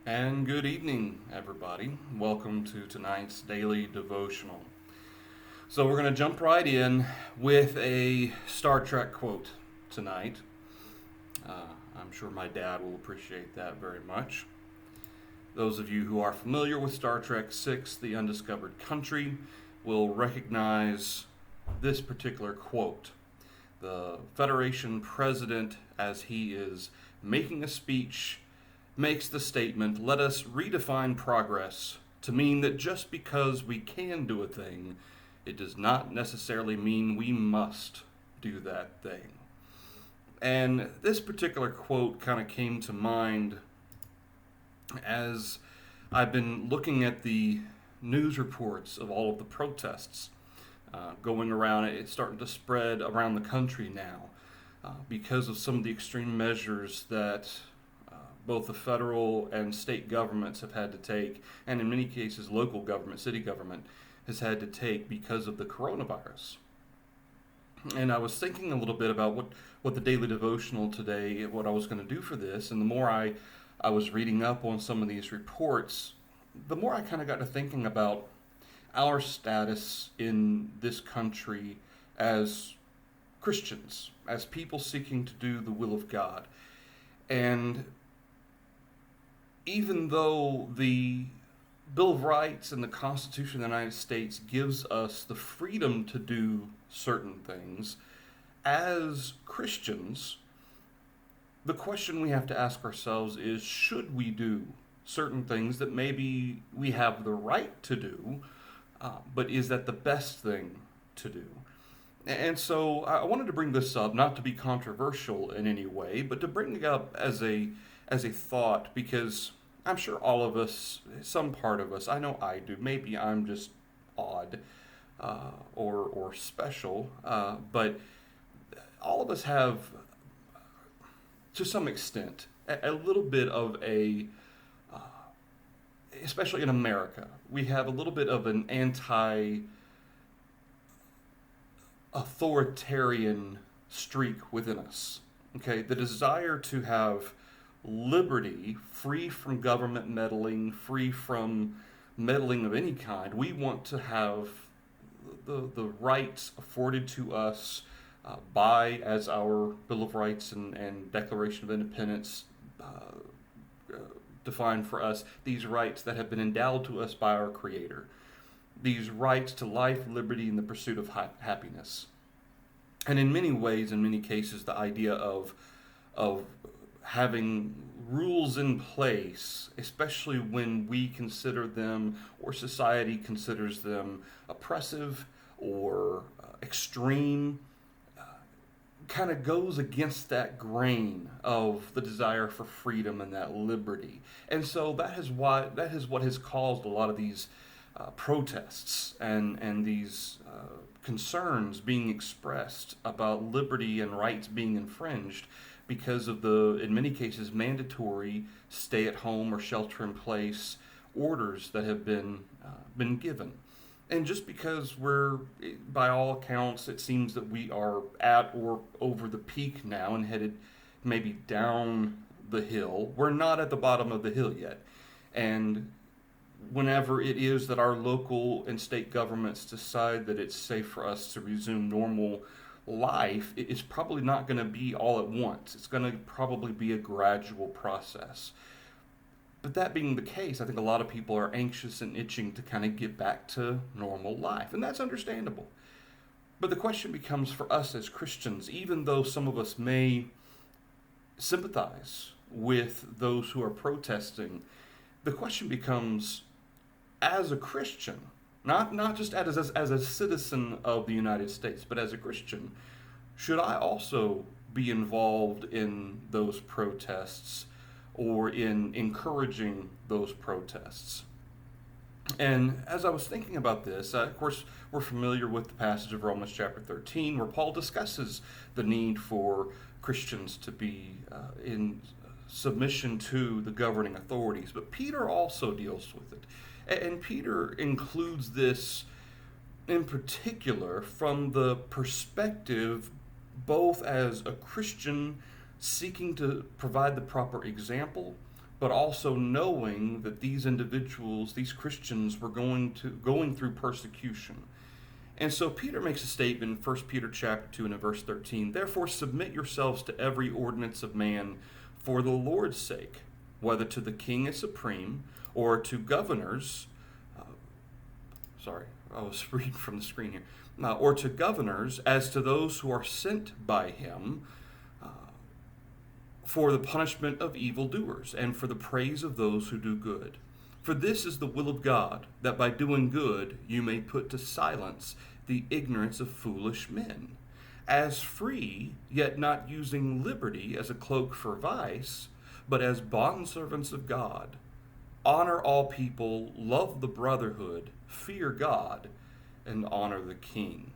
And good evening, everybody. Welcome to tonight's daily devotional. So, we're going to jump right in with a Star Trek quote tonight. I'm sure my dad will appreciate that very much. Those of you who are familiar with Star Trek 6, The Undiscovered Country, will recognize this particular quote. The Federation president, as he is making a speech, makes the statement, "Let us redefine progress to mean that just because we can do a thing, it does not necessarily mean we must do that thing." And this particular quote kind of came to mind as I've been looking at the news reports of all of the protests going around. It's starting to spread around the country now because of some of the extreme measures that both the federal and state governments have had to take, and in many cases local government, city government, has had to take because of the coronavirus. And I was thinking a little bit about what the daily devotional today, what I was going to do for this, and the more I was reading up on some of these reports, the more I kind of got to thinking about our status in this country as Christians, as people seeking to do the will of God. And even though the Bill of Rights and the Constitution of the United States gives us the freedom to do certain things, as Christians, the question we have to ask ourselves is, should we do certain things that maybe we have the right to do, but is that the best thing to do? And so I wanted to bring this up, not to be controversial in any way, but to bring it up as a thought, because I'm sure all of us, some part of us, I know I do, maybe I'm just odd or special, but all of us have, to some extent, a little bit of especially in America, we have a little bit of an authoritarian streak within us. Okay, the desire to have liberty, free from government meddling, free from meddling of any kind. We want to have the rights afforded to us by, as our Bill of Rights and Declaration of Independence define for us, these rights that have been endowed to us by our Creator. These rights to life, liberty, and the pursuit of happiness. And in many ways, in many cases, the idea of having rules in place, especially when we consider them or society considers them oppressive or extreme, kind of goes against that grain of the desire for freedom and that liberty. And so that is what has caused a lot of these protests and these concerns being expressed about liberty and rights being infringed because of the, in many cases, mandatory stay-at-home or shelter-in-place orders that have been given. And just because we're, by all accounts, it seems that we are at or over the peak now and headed maybe down the hill, we're not at the bottom of the hill yet. And whenever it is that our local and state governments decide that it's safe for us to resume normal life, it's probably not going to be all at once. It's going to probably be a gradual process. But that being the case, I think a lot of people are anxious and itching to kind of get back to normal life, and that's understandable. But the question becomes for us as Christians, even though some of us may sympathize with those who are protesting, the question becomes, as a Christian, not just as a citizen of the United States, but as a Christian, should I also be involved in those protests or in encouraging those protests? And as I was thinking about this, of course, we're familiar with the passage of Romans chapter 13, where Paul discusses the need for Christians to be in submission to the governing authorities. But Peter also deals with it. And Peter includes this in particular from the perspective both as a Christian seeking to provide the proper example, but also knowing that these individuals, these Christians, were going through persecution. And so Peter makes a statement in 1 Peter chapter 2 and in verse 13, "Therefore submit yourselves to every ordinance of man for the Lord's sake, whether to the king as supreme, or to governors," sorry, I was reading from the screen here, "or to governors as to those who are sent by him, for the punishment of evildoers, and for the praise of those who do good. For this is the will of God, that by doing good you may put to silence the ignorance of foolish men. As free, yet not using liberty as a cloak for vice, but as bondservants of God. Honor all people, love the brotherhood, fear God, and honor the king."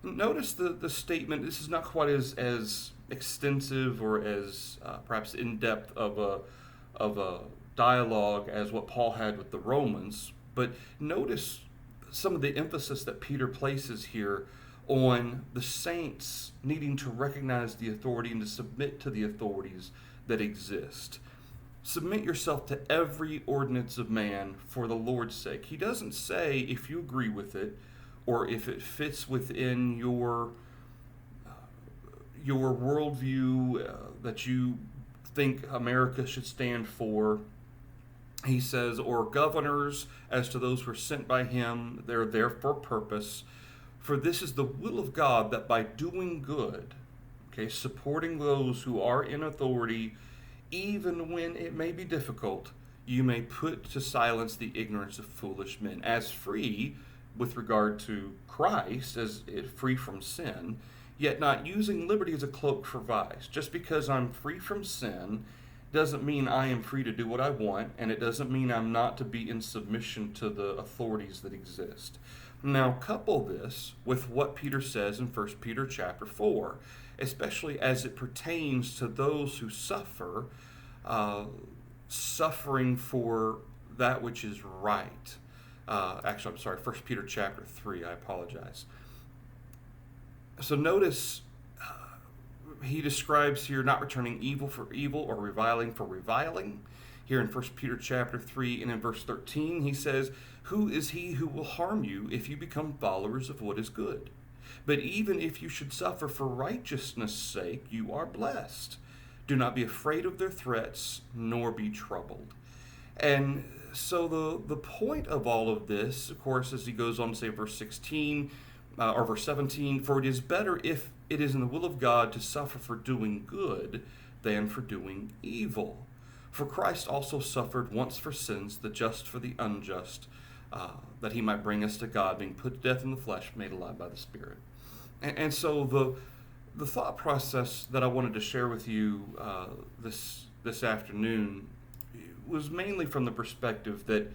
Notice the statement. This is not quite as extensive or as perhaps in-depth of a dialogue as what Paul had with the Romans, but notice some of the emphasis that Peter places here on the saints needing to recognize the authority and to submit to the authorities that exist. Submit yourself to every ordinance of man for the Lord's sake. He doesn't say if you agree with it or if it fits within your worldview that you think America should stand for. He says, or governors as to those who are sent by him, they're there for a purpose. For this is the will of God, that by doing good, supporting those who are in authority, even when it may be difficult, you may put to silence the ignorance of foolish men. As free with regard to Christ, as free from sin, yet not using liberty as a cloak for vice. Just because I'm free from sin doesn't mean I am free to do what I want, and it doesn't mean I'm not to be in submission to the authorities that exist. Now, couple this with what Peter says in 1 Peter chapter 4, especially as it pertains to those who suffer, suffering for that which is right. 1 Peter chapter 3, I apologize. So notice he describes here not returning evil for evil or reviling for reviling. Here in 1 Peter chapter 3 and in verse 13, he says, "Who is he who will harm you if you become followers of what is good? But even if you should suffer for righteousness' sake, you are blessed. Do not be afraid of their threats, nor be troubled." And so the point of all of this, of course, as he goes on to say verse 16, or verse 17, "For it is better if it is in the will of God to suffer for doing good than for doing evil. For Christ also suffered once for sins, the just for the unjust, that he might bring us to God, being put to death in the flesh, made alive by the Spirit." And so the thought process that I wanted to share with you this afternoon was mainly from the perspective that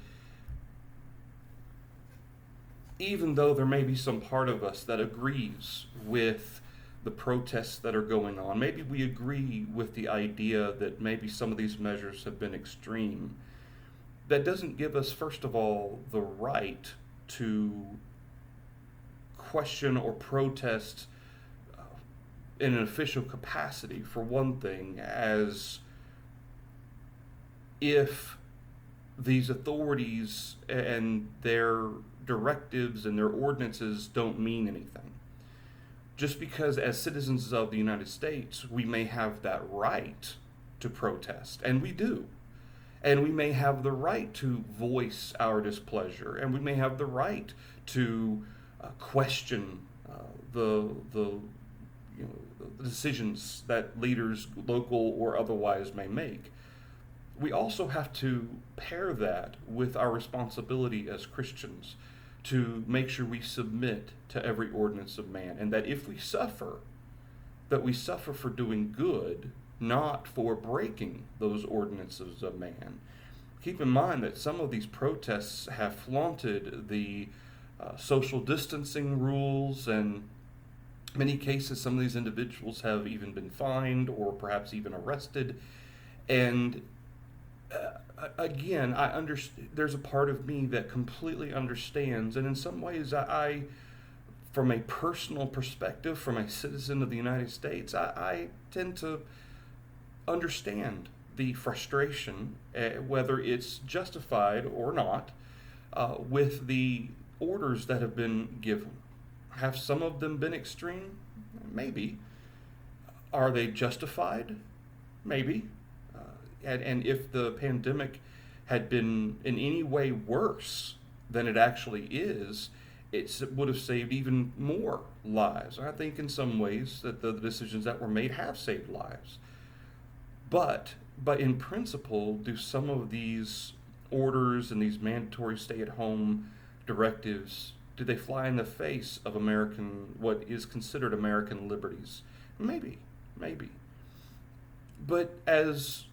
even though there may be some part of us that agrees with the protests that are going on, maybe we agree with the idea that maybe some of these measures have been extreme, that doesn't give us, first of all, the right to question or protest in an official capacity, for one thing, as if these authorities and their directives and their ordinances don't mean anything. Just because as citizens of the United States, we may have that right to protest, and we do. And we may have the right to voice our displeasure, and we may have the right to question the decisions that leaders, local or otherwise, may make. We also have to pair that with our responsibility as Christians to make sure we submit to every ordinance of man, and that if we suffer, that we suffer for doing good, not for breaking those ordinances of man. Keep in mind that some of these protests have flaunted the social distancing rules, and in many cases some of these individuals have even been fined or perhaps even arrested. And again, I understand. There's a part of me that completely understands, and in some ways, I from a personal perspective, from a citizen of the United States, I tend to understand the frustration, whether it's justified or not, with the orders that have been given. Have some of them been extreme? Maybe. Are they justified? Maybe. And if the pandemic had been in any way worse than it actually is, it would have saved even more lives. I think in some ways that the decisions that were made have saved lives. But in principle, do some of these orders and these mandatory stay-at-home directives, do they fly in the face of what is considered American liberties? Maybe. But as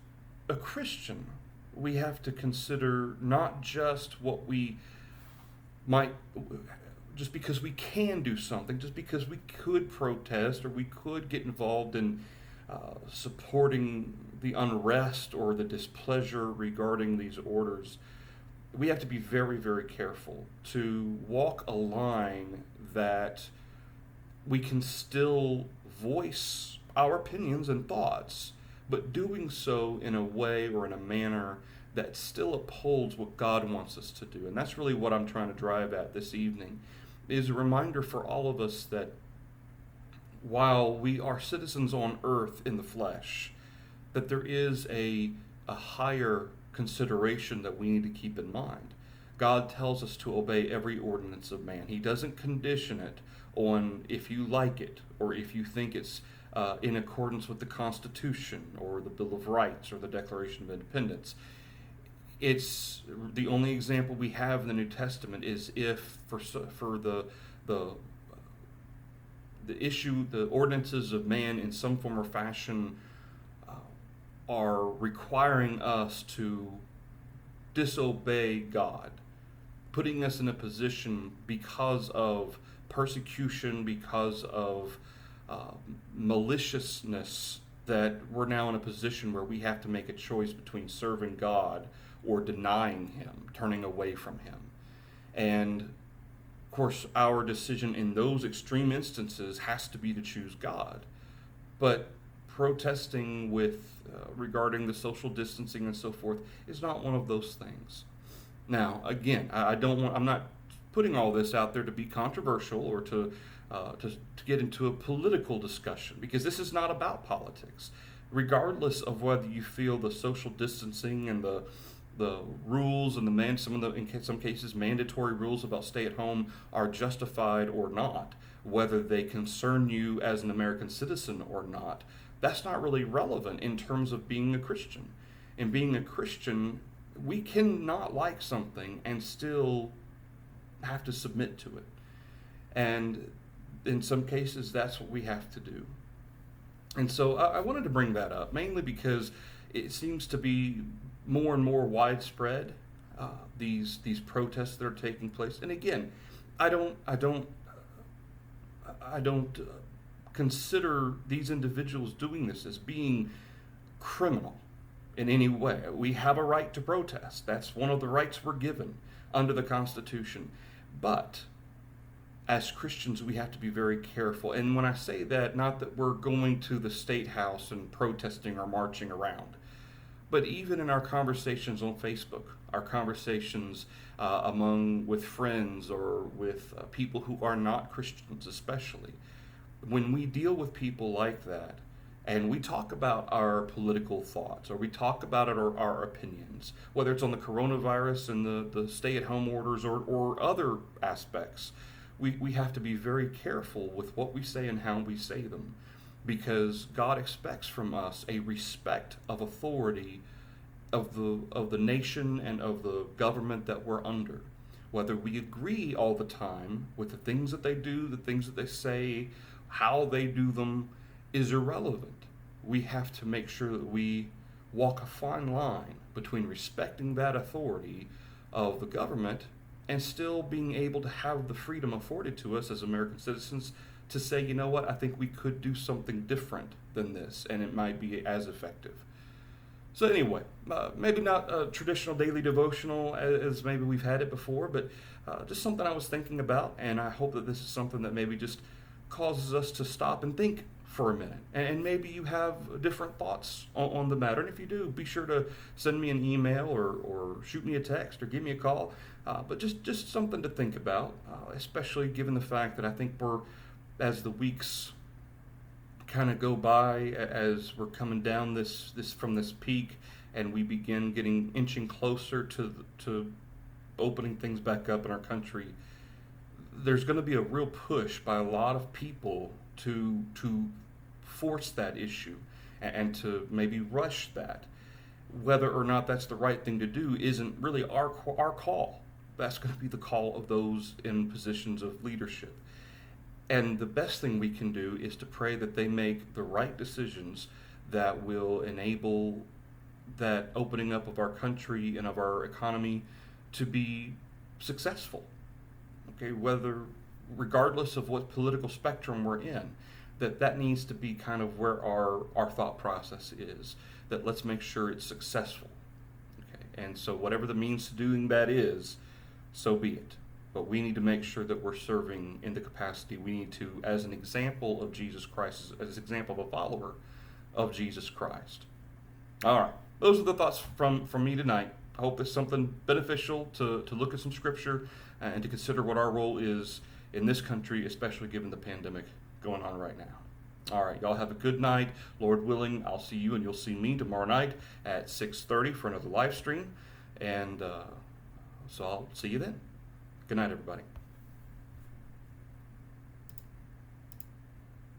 a Christian, we have to consider not just what we might, just because we can do something, just because we could protest or we could get involved in supporting the unrest or the displeasure regarding these orders. We have to be very, very careful to walk a line that we can still voice our opinions and thoughts, but doing so in a way or in a manner that still upholds what God wants us to do. And that's really what I'm trying to drive at this evening, is a reminder for all of us that while we are citizens on earth in the flesh, that there is a higher consideration that we need to keep in mind. God tells us to obey every ordinance of man. He doesn't condition it on if you like it or if you think it's in accordance with the Constitution or the Bill of Rights or the Declaration of Independence. It's the only example we have in the New Testament is if for the issue, the ordinances of man in some form or fashion are requiring us to disobey God, putting us in a position because of persecution, because of maliciousness, that we're now in a position where we have to make a choice between serving God or denying Him, turning away from Him. And of course, our decision in those extreme instances has to be to choose God. But protesting with regarding the social distancing and so forth is not one of those things. Now, again, I'm not putting all this out there to be controversial or to get into a political discussion, because this is not about politics. Regardless of whether you feel the social distancing and the rules and in some cases mandatory rules about stay at home are justified or not, whether they concern you as an American citizen or not, that's not really relevant in terms of being a Christian. In being a Christian, we cannot like something and still have to submit to it. And in some cases, that's what we have to do. And so I wanted to bring that up, mainly because it seems to be more and more widespread, these protests that are taking place. And again, I don't consider these individuals doing this as being criminal in any way. We have a right to protest. That's one of the rights we're given under the Constitution. But as Christians, we have to be very careful. And when I say that, not that we're going to the State House and protesting or marching around, but even in our conversations on Facebook, our conversations with friends or with people who are not Christians especially, when we deal with people like that, and we talk about our political thoughts, or we talk about it or our opinions, whether it's on the coronavirus and the stay-at-home orders or other aspects, we have to be very careful with what we say and how we say them, because God expects from us a respect of authority of the nation and of the government that we're under. Whether we agree all the time with the things that they do, the things that they say, how they do them, is irrelevant. We have to make sure that we walk a fine line between respecting that authority of the government and still being able to have the freedom afforded to us as American citizens to say, you know what, I think we could do something different than this, and it might be as effective. So anyway, maybe not a traditional daily devotional as maybe we've had it before, but just something I was thinking about, and I hope that this is something that maybe just causes us to stop and think for a minute. And maybe you have different thoughts on the matter. And if you do, be sure to send me an email or shoot me a text or give me a call. But just something to think about, especially given the fact that I think as the weeks kind of go by, as we're coming down this from this peak, and we begin inching closer to opening things back up in our country, there's going to be a real push by a lot of people to force that issue and to maybe rush that. Whether or not that's the right thing to do isn't really our call. That's going to be the call of those in positions of leadership. And the best thing we can do is to pray that they make the right decisions that will enable that opening up of our country and of our economy to be successful. Okay, regardless of what political spectrum we're in, that needs to be kind of where our thought process is, that let's make sure it's successful. Okay, and so whatever the means to doing that is, so be it. But we need to make sure that we're serving in the capacity we need to, as an example of Jesus Christ, as an example of a follower of Jesus Christ. All right, those are the thoughts from me tonight. I hope there's something beneficial to look at some scripture and to consider what our role is in this country, especially given the pandemic going on right now. All right, y'all have a good night. Lord willing, I'll see you and you'll see me tomorrow night at 6:30 for another live stream. And so I'll see you then. Good night, everybody.